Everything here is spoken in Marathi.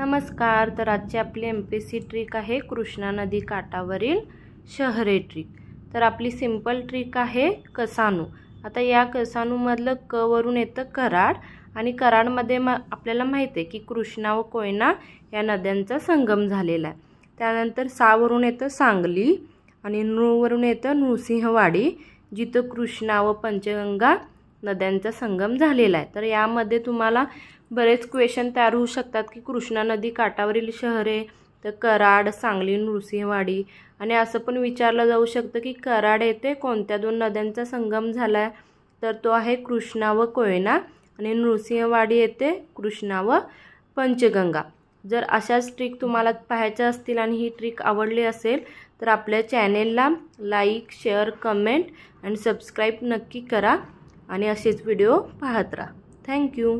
नमस्कार। तर आजची आपली MPSC ट्रिक आहे कृष्णा नदी काठावरील शहरे ट्रिक। तर आपली सिंपल ट्रिक आहे कसानू। आता या कसानू मधलं क वरून येतं कराड आणि कराडमध्ये आपल्याला माहिती आहे की कृष्णा व कोयना या नद्यांचा संगम झालेला आहे। त्यानंतर सा वरून येतं सांगली आणि नृ वरून येतं नृसिंहवाडी जिथे कृष्णा व पंचगंगा नद्यांचा संगम झालेला आहे। तर यामध्ये तुम्हाला बरेच क्वेश्चन तयार होऊ शकतात की कृष्णा नदी काठावरील शहरे, तर कराड, सांगली, नृसिंहवाडी आणि असं पण विचारलं जाऊ शकतं की कराड येथे कोणत्या दोन नद्यांचा संगम झालाय, तर तो आहे कृष्णा व कोयना आणि नृसिंहवाडी येथे कृष्णा व पंचगंगा। जर अशाच ट्रिक तुम्हाला पाहायच्या असतील आणि ही ट्रिक आवडली असेल तर आपल्या चॅनेलला लाईक, शेअर, कमेंट आणि सबस्क्राइब नक्की करा आणि असेच व्हिडिओ पाहत राहा। Thank you.